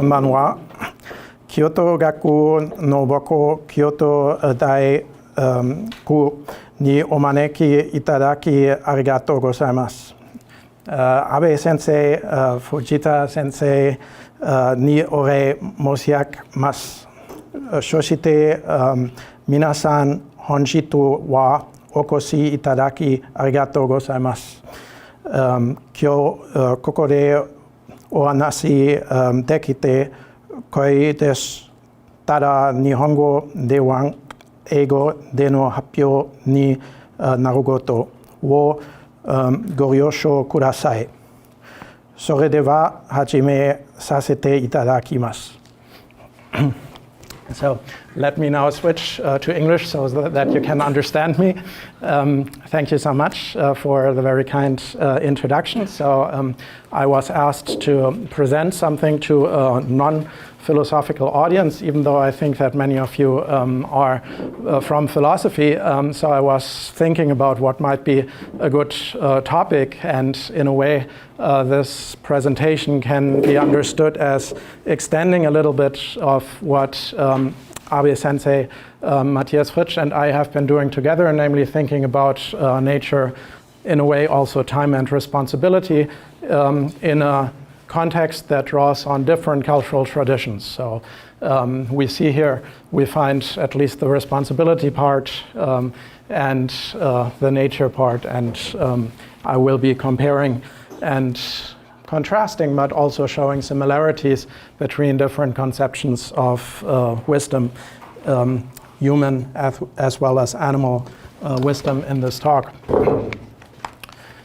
こんばんは。京都学の母校京都大学にお招きいただきありがとうございます。安倍先生、藤田先生にお礼申し上げます。そして皆さん本日はお越しいただきありがとうございます。今日ここでお話できて光栄です。ただ日本語では英語での発表になることをご了承ください。それでは始めさせていただきます。So let me now switch to English so that you can understand me. Thank you so much for the very kind introduction. So I was asked to present something to a non-philosophical audience, even though I think that many of you are from philosophy. So I was thinking about what might be a good topic, and in a way this presentation can be understood as extending a little bit of what Abe Sensei, Matthias Fritsch, and I have been doing together, namely thinking about nature, in a way also time and responsibility, in a context that draws on different cultural traditions. So we see here, we find at least the responsibility part and the nature part, and I will be comparing and contrasting, but also showing similarities between different conceptions of wisdom, human as well as animal wisdom in this talk.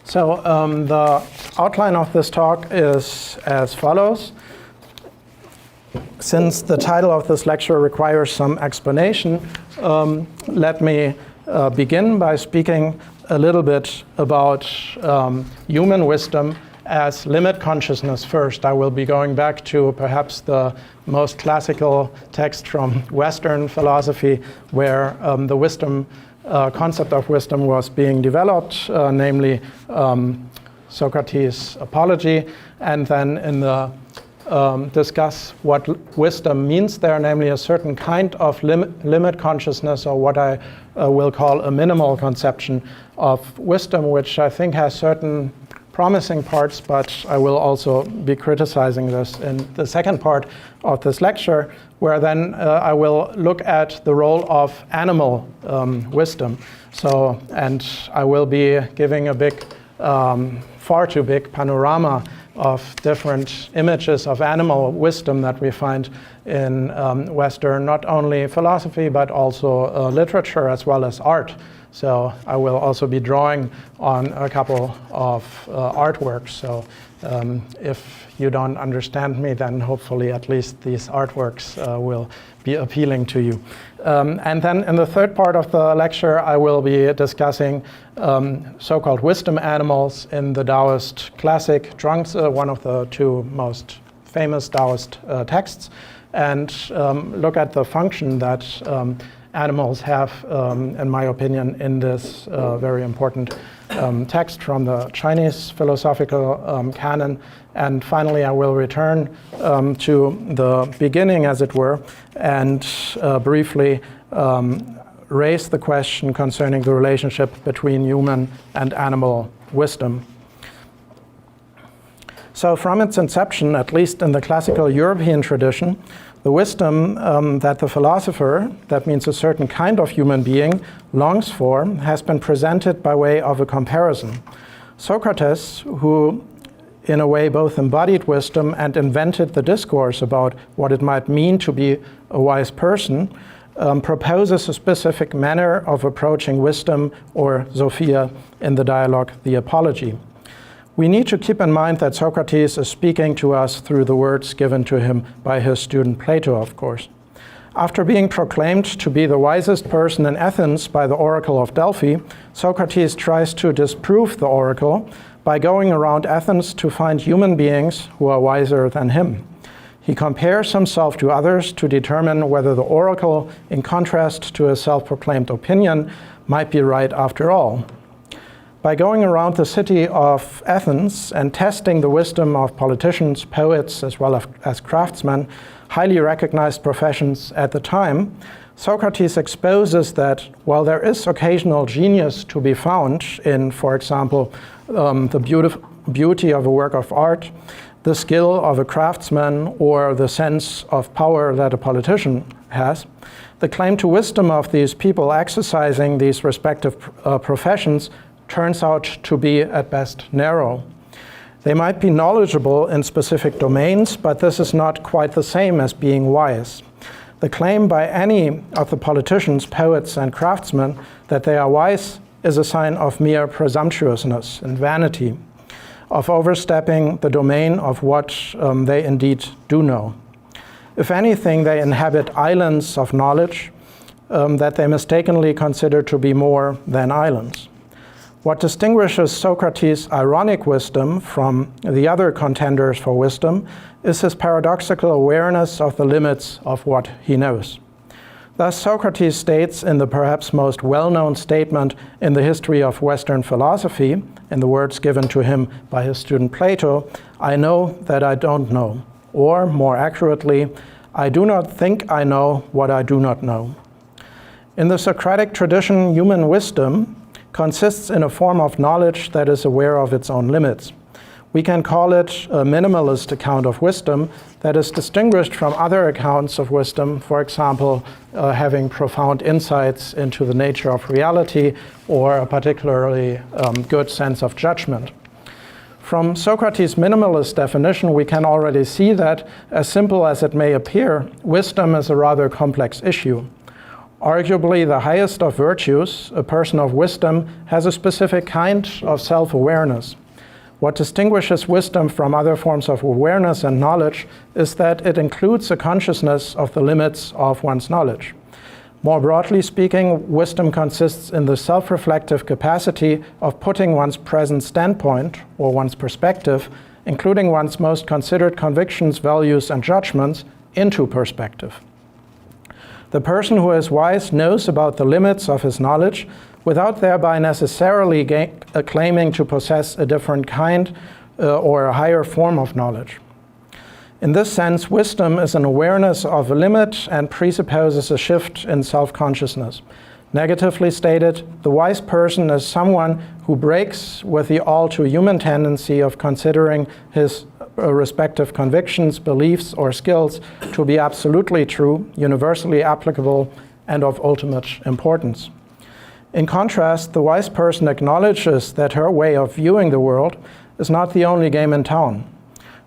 So the outline of this talk is as follows. Since the title of this lecture requires some explanation, let me begin by speaking a little bit about human wisdom as limit consciousness first. I will be going back to perhaps the most classical text from Western philosophy where the wisdom concept of wisdom was being developed, namely Socrates' Apology, and then in the discuss what wisdom means there, namely a certain kind of limit consciousness, or what I will call a minimal conception of wisdom, which I think has certain promising parts, but I will also be criticizing this in the second part of this lecture, where then I will look at the role of animal wisdom. So, and I will be giving a big, far too big panorama of different images of animal wisdom that we find in Western, not only philosophy, but also literature as well as art. So I will also be drawing on a couple of artworks. So if you don't understand me, then hopefully at least these artworks will be appealing to you. And then in the third part of the lecture, I will be discussing so-called wisdom animals in the Taoist classic Zhuangzi, one of the two most famous Taoist texts, and look at the function that animals have, in my opinion, in this very important text from the Chinese philosophical canon. And finally, I will return to the beginning, as it were, and briefly raise the question concerning the relationship between human and animal wisdom. So from its inception, at least in the classical European tradition, the wisdom that the philosopher, that means a certain kind of human being, longs for, has been presented by way of a comparison. Socrates, who in a way both embodied wisdom and invented the discourse about what it might mean to be a wise person, proposes a specific manner of approaching wisdom, or Sophia, in the dialogue The Apology. We need to keep in mind that Socrates is speaking to us through the words given to him by his student Plato, of course. After being proclaimed to be the wisest person in Athens by the Oracle of Delphi, Socrates tries to disprove the oracle by going around Athens to find human beings who are wiser than him. He compares himself to others to determine whether the oracle, in contrast to his self-proclaimed opinion, might be right after all. By going around the city of Athens and testing the wisdom of politicians, poets, as well as craftsmen, highly recognized professions at the time, Socrates exposes that while there is occasional genius to be found in, for example, the beauty of a work of art, the skill of a craftsman, or the sense of power that a politician has, the claim to wisdom of these people exercising these respective professions turns out to be at best narrow. They might be knowledgeable in specific domains, but this is not quite the same as being wise. The claim by any of the politicians, poets, and craftsmen that they are wise is a sign of mere presumptuousness and vanity, of overstepping the domain of what they indeed do know. If anything, they inhabit islands of knowledge that they mistakenly consider to be more than islands. What distinguishes Socrates' ironic wisdom from the other contenders for wisdom is his paradoxical awareness of the limits of what he knows. Thus, Socrates states in the perhaps most well-known statement in the history of Western philosophy, in the words given to him by his student Plato, "I know that I don't know," or more accurately, "I do not think I know what I do not know." In the Socratic tradition, human wisdom consists in a form of knowledge that is aware of its own limits. We can call it a minimalist account of wisdom that is distinguished from other accounts of wisdom, for example, having profound insights into the nature of reality or a particularly good sense of judgment. From Socrates' minimalist definition, we can already see that, as simple as it may appear, wisdom is a rather complex issue. Arguably the highest of virtues, a person of wisdom has a specific kind of self-awareness. What distinguishes wisdom from other forms of awareness and knowledge is that it includes a consciousness of the limits of one's knowledge. More broadly speaking, wisdom consists in the self-reflective capacity of putting one's present standpoint, or one's perspective, including one's most considered convictions, values, and judgments, into perspective. The person who is wise knows about the limits of his knowledge without thereby necessarily claiming to possess a different kind or a higher form of knowledge. In this sense, wisdom is an awareness of a limit and presupposes a shift in self-consciousness. Negatively stated, the wise person is someone who breaks with the all-too-human tendency of considering his respective convictions, beliefs, or skills to be absolutely true, universally applicable, and of ultimate importance. In contrast, the wise person acknowledges that her way of viewing the world is not the only game in town.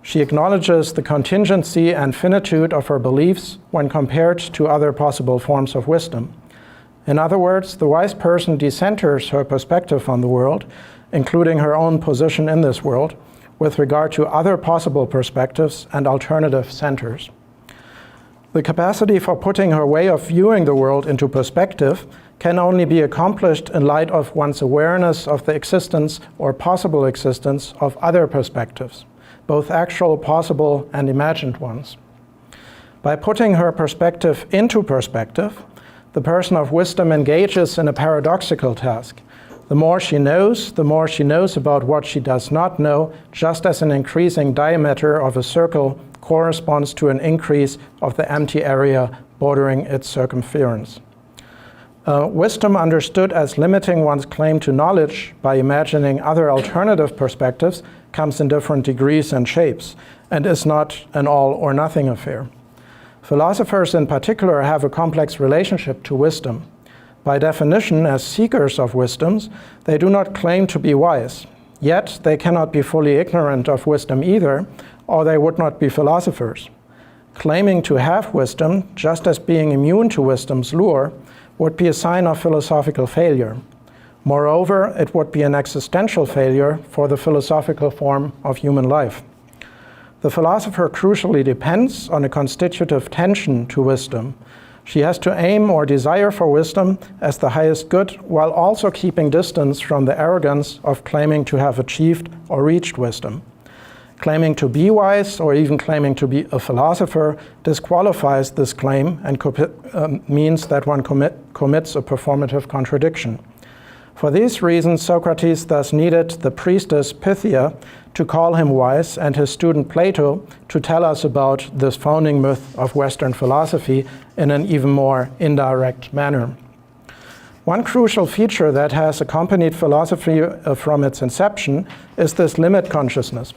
She acknowledges the contingency and finitude of her beliefs when compared to other possible forms of wisdom. In other words, the wise person decenters her perspective on the world, including her own position in this world, with regard to other possible perspectives and alternative centers. The capacity for putting her way of viewing the world into perspective can only be accomplished in light of one's awareness of the existence or possible existence of other perspectives, both actual, possible, and imagined ones. By putting her perspective into perspective, the person of wisdom engages in a paradoxical task. The more she knows about what she does not know, just as an increasing diameter of a circle corresponds to an increase of the empty area bordering its circumference. Wisdom understood as limiting one's claim to knowledge by imagining other alternative perspectives comes in different degrees and shapes, and is not an all or nothing affair. Philosophers in particular have a complex relationship to wisdom. By definition, as seekers of wisdoms, they do not claim to be wise. Yet they cannot be fully ignorant of wisdom either, or they would not be philosophers. Claiming to have wisdom, just as being immune to wisdom's lure, would be a sign of philosophical failure. Moreover, it would be an existential failure for the philosophical form of human life. The philosopher crucially depends on a constitutive tension to wisdom. She has to aim or desire for wisdom as the highest good, while also keeping distance from the arrogance of claiming to have achieved or reached wisdom. Claiming to be wise, or even claiming to be a philosopher, disqualifies this claim and means that one commits a performative contradiction. For these reasons, Socrates thus needed the priestess Pythia to call him wise and his student Plato to tell us about this founding myth of Western philosophy in an even more indirect manner. One crucial feature that has accompanied philosophy from its inception is this limit consciousness.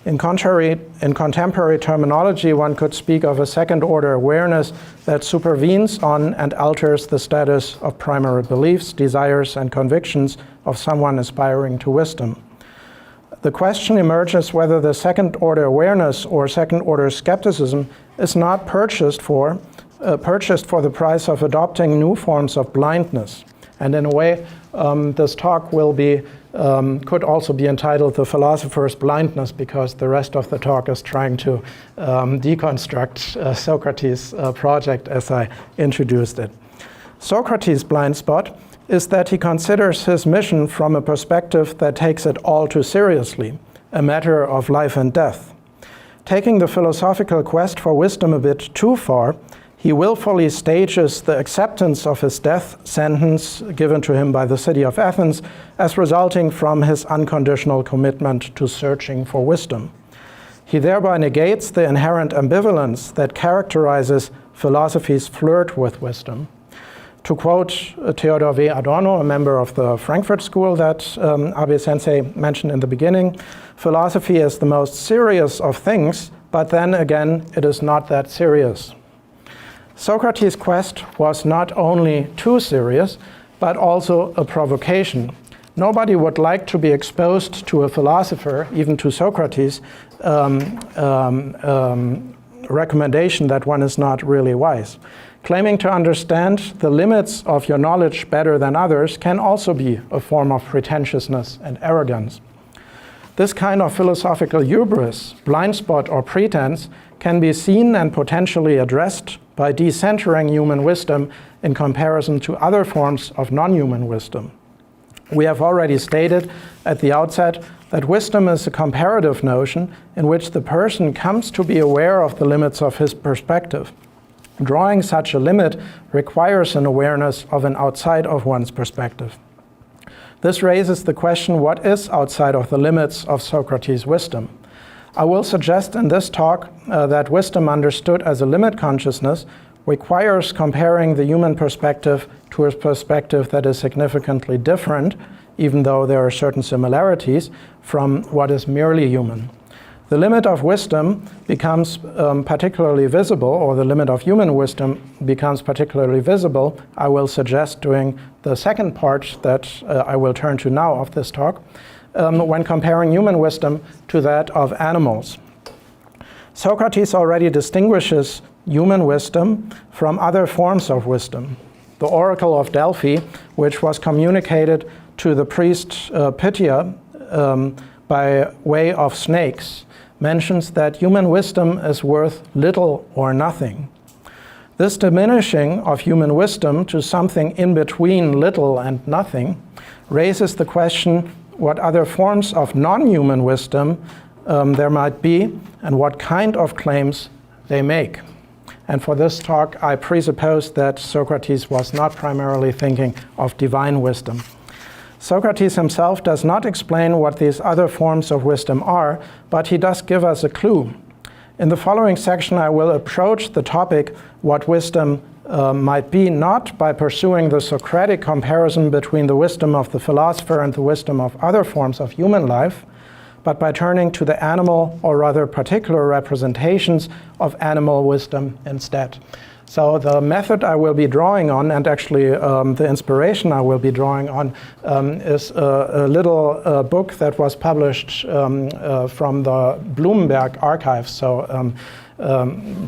In contemporary terminology, one could speak of a second-order awareness that supervenes on and alters the status of primary beliefs, desires, and convictions of someone aspiring to wisdom. The question emerges whether the second-order awareness or second-order skepticism is not purchased for the price of adopting new forms of blindness. And in a way, this talk will be could also be entitled The Philosopher's Blindness, because the rest of the talk is trying to deconstruct Socrates' project as I introduced it. Socrates' blind spot is that he considers his mission from a perspective that takes it all too seriously, a matter of life and death. Taking the philosophical quest for wisdom a bit too far, he willfully stages the acceptance of his death sentence given to him by the city of Athens as resulting from his unconditional commitment to searching for wisdom. He thereby negates the inherent ambivalence that characterizes philosophy's flirt with wisdom. To quote Theodor W. Adorno, a member of the Frankfurt School that Abe Sensei mentioned in the beginning, philosophy is the most serious of things, but then again, it is not that serious. Socrates' quest was not only too serious, but also a provocation. Nobody would like to be exposed to a philosopher, even to Socrates, recommendation that one is not really wise. Claiming to understand the limits of your knowledge better than others can also be a form of pretentiousness and arrogance. This kind of philosophical hubris, blind spot, or pretense can be seen and potentially addressed by decentering human wisdom in comparison to other forms of non-human wisdom. We have already stated at the outset that wisdom is a comparative notion in which the person comes to be aware of the limits of his perspective. Drawing such a limit requires an awareness of an outside of one's perspective. This raises the question, what is outside of the limits of Socrates' wisdom? I will suggest in this talk that wisdom understood as a limit consciousness requires comparing the human perspective to a perspective that is significantly different, even though there are certain similarities, from what is merely human. The limit of wisdom becomes particularly visible, or the limit of human wisdom becomes particularly visible, I will suggest during the second part that I will turn to now of this talk, when comparing human wisdom to that of animals. Socrates already distinguishes human wisdom from other forms of wisdom. The Oracle of Delphi, which was communicated to the priest Pythia by way of snakes, mentions that human wisdom is worth little or nothing. This diminishing of human wisdom to something in between little and nothing raises the question what other forms of non-human wisdom there might be and what kind of claims they make. And for this talk, I presuppose that Socrates was not primarily thinking of divine wisdom. Socrates himself does not explain what these other forms of wisdom are, but he does give us a clue. In the following section, I will approach the topic what wisdom might be, not by pursuing the Socratic comparison between the wisdom of the philosopher and the wisdom of other forms of human life, but by turning to the animal, or rather particular representations of animal wisdom instead. So the method I will be drawing on, and actually the inspiration I will be drawing on, is a little book that was published from the Blumenberg archives. So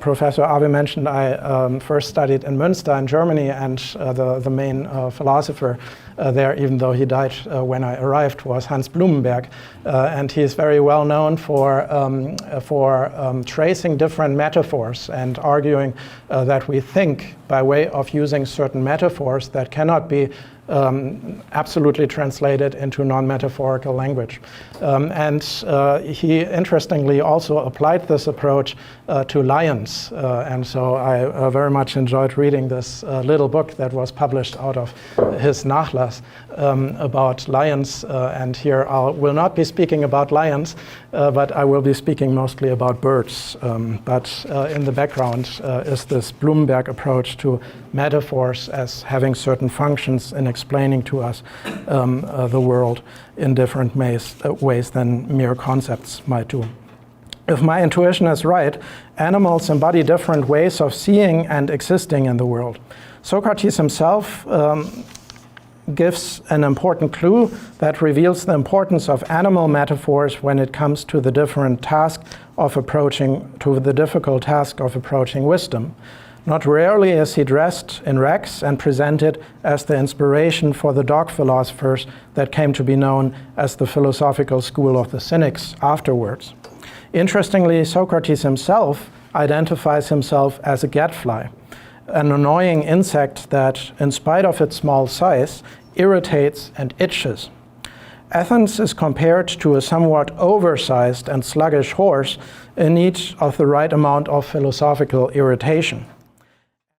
Professor Abe mentioned I first studied in Münster in Germany, and the main philosopher there, even though he died when I arrived, was Hans Blumenberg. And he is very well known for tracing different metaphors and arguing that we think by way of using certain metaphors that cannot be absolutely translated into non-metaphorical language. And he interestingly also applied this approach to lions. And so I very much enjoyed reading this little book that was published out of his Nachlass about lions. And here I will not be speaking about lions, but I will be speaking mostly about birds. But in the background is this Bloomberg approach to metaphors as having certain functions in explaining to us the world in different ways than mere concepts might do. If my intuition is right, animals embody different ways of seeing and existing in the world. Socrates himself gives an important clue that reveals the importance of animal metaphors when it comes to the difficult task of approaching wisdom. Not rarely is he dressed in rags and presented as the inspiration for the dog philosophers that came to be known as the philosophical school of the Cynics afterwards. Interestingly, Socrates himself identifies himself as a gadfly, an annoying insect that, in spite of its small size, irritates and itches. Athens is compared to a somewhat oversized and sluggish horse in need of the right amount of philosophical irritation.